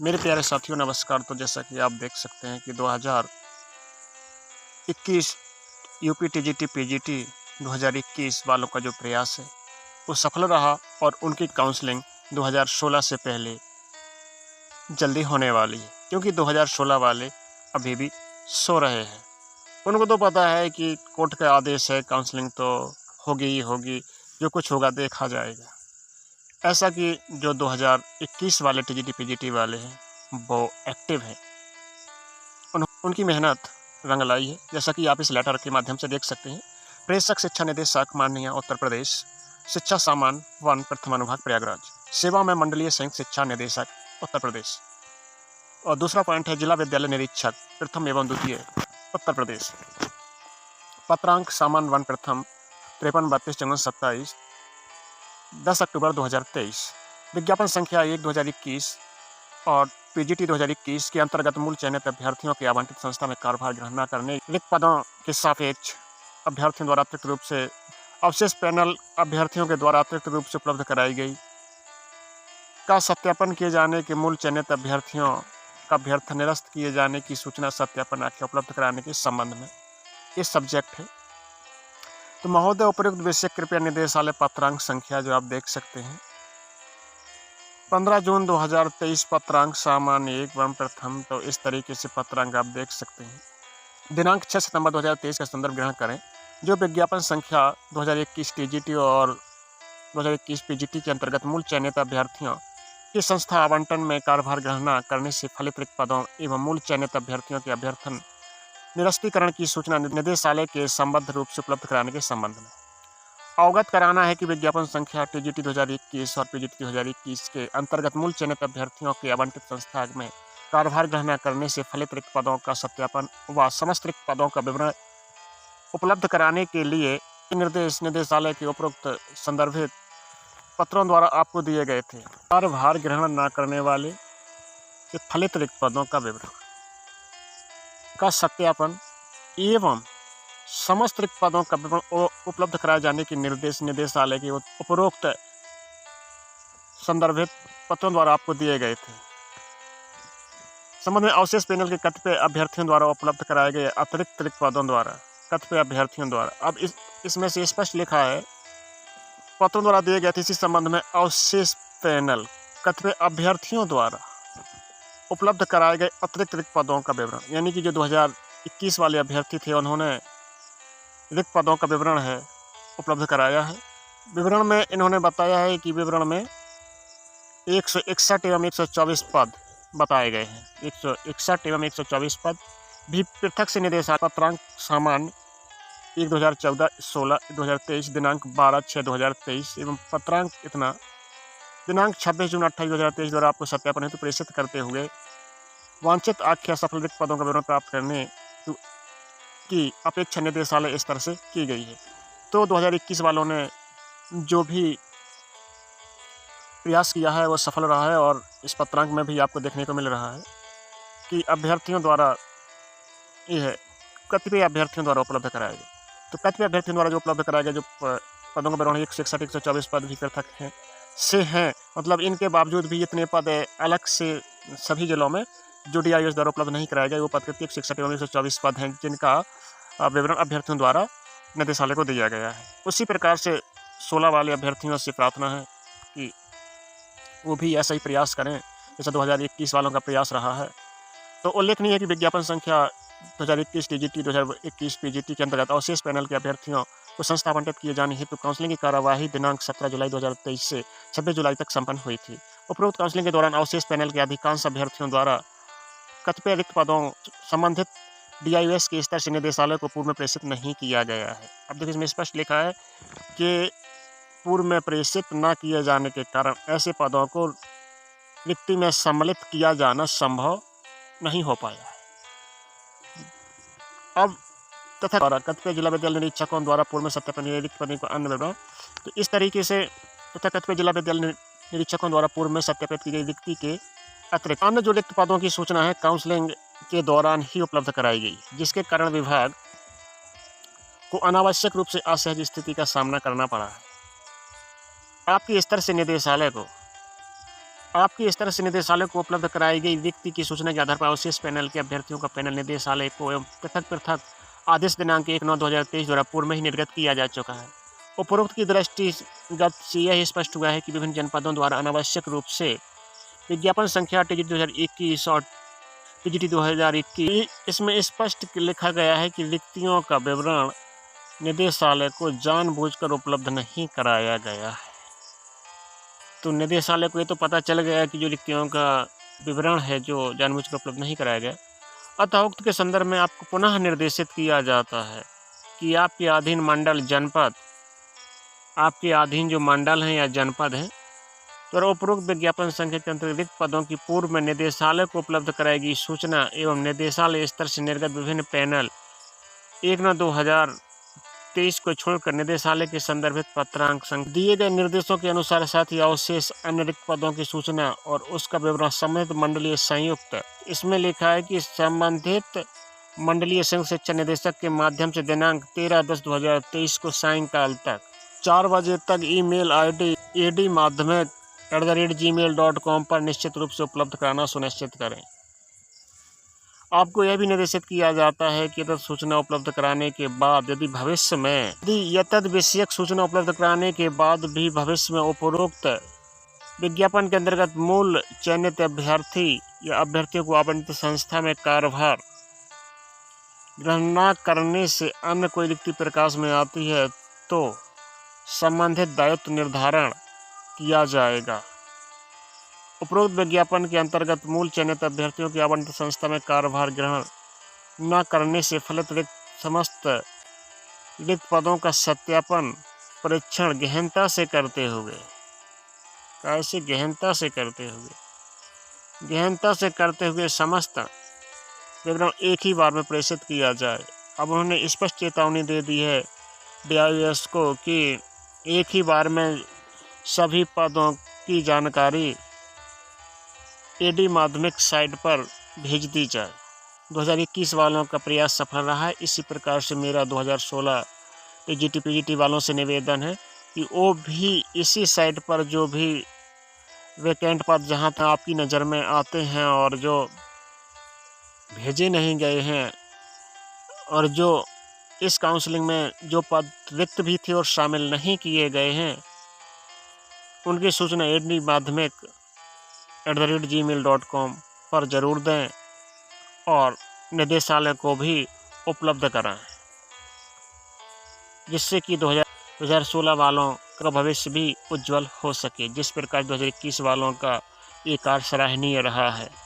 मेरे प्यारे साथियों नमस्कार। तो जैसा कि आप देख सकते हैं कि 2021 यूपी टीजीटी पीजीटी 2021 वालों का जो प्रयास है वो सफल रहा और उनकी काउंसलिंग 2016 से पहले जल्दी होने वाली है, क्योंकि 2016 वाले अभी भी सो रहे हैं। उनको तो पता है कि कोर्ट का आदेश है, काउंसलिंग तो होगी ही होगी, जो कुछ होगा देखा जाएगा। ऐसा कि जो 2021 वाले टीजीटी पीजीटी वाले हैं वो एक्टिव हैं, उनकी मेहनत रंग लाई है। जैसा कि आप इस लेटर के माध्यम से देख सकते हैं। प्रेषक शिक्षा निदेशक माननीय उत्तर प्रदेश, शिक्षा सामान वन प्रथम अनुभाग प्रयागराज, सेवा में मंडलीय संयुक्त शिक्षा निदेशक उत्तर प्रदेश। और दूसरा पॉइंट है जिला विद्यालय निरीक्षक प्रथम एवं द्वितीय उत्तर प्रदेश, पत्रांक सामान वन प्रथम 53-32-27 10 अक्टूबर 2023, विज्ञापन संख्या 1/2021 और पीजीटी 2021 के अंतर्गत मूल चयनित अभ्यर्थियों के आवंटित संस्था में कार्यभार ग्रहण न करने रिक्त पदों के सापेक्ष अभ्यर्थियों द्वारा अतिरिक्त रूप से अवशेष पैनल अभ्यर्थियों के द्वारा अतिरिक्त रूप से उपलब्ध कराई गई का सत्यापन किए जाने के मूल चयनित अभ्यर्थियों का अभ्यर्थन निरस्त किए जाने की सूचना सत्यापन आख्या उपलब्ध कराने के संबंध में ये सब्जेक्ट है। तो महोदय उपयुक्त विषय कृपया निर्देशालय पत्रांक संख्या जो आप देख सकते हैं 15 जून 2023 पत्रांक सामान्य 1 वन प्रथम। तो इस तरीके से पत्रांक आप देख सकते हैं। दिनांक 6 सितंबर 2023 का संदर्भ ग्रहण करें। जो विज्ञापन संख्या 2021 टीजीटी और 2021 पीजीटी के अंतर्गत मूल चयनित अभ्यर्थियों की संस्था आवंटन में कार्यभार ग्रहण न करने से फलित रिक्त पदों एवं मूल चयनित अभ्यर्थियों के अभ्यर्थन निरस्तीकरण की सूचना निदेशालय के संबद्ध रूप से उपलब्ध कराने के संबंध में अवगत कराना है कि विज्ञापन संख्या टीजीटी 2021 और पीजीटी 2021 के अंतर्गत मूल चयनित अभ्यर्थियों के आवंटित संस्था में कार्यभार ग्रहण न करने से फलित रिक्त पदों का सत्यापन व समस्त रिक्त पदों का विवरण उपलब्ध कराने के लिए निर्देश निदेशालय के उपरोक्त संदर्भित पत्रों द्वारा आपको दिए गए थे। कार्यभार ग्रहण न करने वाले के फलित रिक्त पदों का विवरण का सत्यापन एवं समस्त रिक्त पदों का विवरण उपलब्ध कराए जाने के निर्देश निदेशालय के उपरोक्त संदर्भित पत्रों द्वारा आपको दिए गए थे। संबंध में अवशेष पैनल के कतिपय अभ्यर्थियों द्वारा उपलब्ध कराए गए अतिरिक्त रिक्त पदों द्वारा कतिपय अभ्यर्थियों द्वारा अब इसमें से स्पष्ट लिखा है पत्रों द्वारा दिए गए थे। इसी संबंध में अवशेष पैनल कतिपय अभ्यर्थियों द्वारा उपलब्ध कराए गए अतिरिक्त रिक्त पदों का विवरण, यानी कि जो 2021 वाले अभ्यर्थी थे उन्होंने रिक्त पदों का विवरण है उपलब्ध कराया है। विवरण में इन्होंने बताया है कि विवरण में 161 एवं 124 पद बताए गए हैं। 161 एवं 124 पद भी पृथक से निदेशालय पत्रांक सामान्य 1 2014 16 2023 दिनांक 12/6/2023 एवं पत्रांक इतना दिनांक 26 जून 28 2023 द्वारा आपको सत्यापन हेतु प्रेषित करते हुए वांछित आख्या सफल रिक्त पदों का विवरण प्राप्त करने की अपेक्षा निदेशालय स्तर से की गई है। तो 2021 वालों ने जो भी प्रयास किया है वो सफल रहा है और इस पत्रांक में भी आपको देखने को मिल रहा है कि अभ्यर्थियों द्वारा यह कतिपय अभ्यर्थियों द्वारा उपलब्ध कराए गए। तो कतिपय अभ्यर्थियों द्वारा जो उपलब्ध कराए गए जो पदों का विवरण 161 124 पद भी पृथक हैं से हैं, मतलब इनके बावजूद भी इतने पद अलग से सभी जिलों में जो DIS द्वारा उपलब्ध नहीं कराए गए वो पद 161 एवं 124 पद हैं जिनका विवरण अभ्यर्थियों द्वारा निदेशालय को दिया गया है। उसी प्रकार से 16 वाले अभ्यर्थियों से प्रार्थना है कि वो भी ऐसा ही प्रयास करें जैसा 2021 वालों का प्रयास रहा है। तो उल्लेखनीय है कि विज्ञापन संख्या 2021 टीजीटी 2021 पीजीटी के अंतर्गत अवशेष पैनल के अभ्यर्थियों को संस्था आवंटित किए जाने हेतु काउंसलिंग की कार्यवाही दिनांक 17 जुलाई 2023 से 26 जुलाई तक संपन्न हुई थी। उपरोक्त काउंसलिंग के दौरान अवशेष पैनल के अधिकांश अभ्यर्थियों द्वारा कतिपय रिक्त पदों संबंधित DIS के स्तर से निदेशालय को पूर्व में प्रेषित नहीं किया गया है। अब देखिए इसमें स्पष्ट लिखा है कि पूर्व में प्रेषित न किए जाने के कारण ऐसे पदों को रिक्ति में सम्मिलित किया जाना संभव नहीं हो पाया है। अब तथा कतिपय जिला विद्यालय निरीक्षकों द्वारा पूर्व में सत्यापन रिक्त पदों को अन्य विवरण, तो इस तरीके से तथा कतिपय जिला विद्यालय निरीक्षकों द्वारा पूर्व में सत्यापित की गई रिक्ति के अतिरिक्त अन्य जो रिक्त पदों की सूचना है काउंसलिंग के दौरान ही उपलब्ध कराई गई, जिसके कारण विभाग को अनावश्यक रूप से असहज स्थिति का सामना करना पड़ा है। आपके स्तर से निदेशालय को आपकी इस तरह से निदेशालय को उपलब्ध कराई गई व्यक्ति की सूचना के आधार पर अवशेष पैनल के अभ्यर्थियों का पैनल निदेशालय को एवं पृथक आदेश दिनांक 1/9/2023 द्वारा पूर्व में ही निर्गत किया जा चुका है। उपरोक्त की दृष्टिगत से यह स्पष्ट हुआ है कि विभिन्न जनपदों द्वारा अनावश्यक रूप से विज्ञापन संख्या टीजीटी 2021 और टीजीटी 2021 इसमें स्पष्ट लिखा गया है कि रिक्तियों का विवरण निदेशालय को जानबूझकर उपलब्ध नहीं कराया गया है। तो निदेशालय को ये तो पता चल गया कि जो रिक्तियों का विवरण है जो जानबूझकर उपलब्ध नहीं कराया गया, अतः उक्त के संदर्भ में आपको पुनः निर्देशित किया जाता है कि आपके अधीन मंडल जनपद, आपके अधीन जो मंडल हैं या जनपद हैं, तो उपरोक्त विज्ञापन संख्या के अंतर्गत रिक्त पदों की पूर्व में निदेशालय को उपलब्ध कराएगी सूचना एवं निदेशालय स्तर से निर्गत विभिन्न पैनल 1/9/2023 को छोड़कर निदेशालय के संदर्भित पत्रांक संख्या दिए गए निर्देशों के अनुसार साथ ही अवशेष अन्य रिक्त पदों की सूचना और उसका विवरण संबंधित मंडलीय संयुक्त, इसमें लिखा है कि संबंधित मंडलीय संयुक्त शिक्षा निदेशक के माध्यम से दिनांक 13/10/2023 को सायंकाल तक 4 बजे तक ईमेल आईडी admadhyamik@gmail.com पर निश्चित रूप से उपलब्ध कराना सुनिश्चित करें। आपको यह भी निर्देशित किया जाता है कि यदि सूचना उपलब्ध कराने के बाद यदि भविष्य में यदि विषयक सूचना उपलब्ध कराने के बाद भी भविष्य में उपरोक्त विज्ञापन के अंतर्गत मूल चयनित अभ्यर्थी या अभ्यर्थियों को आवंटित संस्था में कार्यभार ग्रहण न करने से अन्य कोई रिक्ति प्रकाश में आती है तो संबंधित दायित्व निर्धारण किया जाएगा। उपरोक्त विज्ञापन के अंतर्गत मूल चयनित अभ्यर्थियों की आवंटित संस्था में कार्यभार ग्रहण न करने से फलित समस्त रिक्त पदों का सत्यापन परीक्षण गहनता से करते हुए समस्त विवरण एक ही बार में प्रेषित किया जाए। अब उन्होंने स्पष्ट चेतावनी दे दी है DIS को कि एक ही बार में सभी पदों की जानकारी AD माध्यमिक साइट पर भेज दी जाए। 2021 वालों का प्रयास सफल रहा है। इसी प्रकार से मेरा 2016 टीजीटी PGT वालों से निवेदन है कि वो भी इसी साइट पर जो भी वैकेंट पद जहां तक आपकी नज़र में आते हैं और जो भेजे नहीं गए हैं और जो इस काउंसलिंग में जो पद रिक्त भी थे और शामिल नहीं किए गए हैं, उनकी सूचना admadhyamik@gmail.com पर ज़रूर दें और निदेशालय को भी उपलब्ध कराएं, जिससे कि 2016 वालों का भविष्य भी उज्जवल हो सके, जिस प्रकार 2021 वालों का ये कार्य सराहनीय रहा है।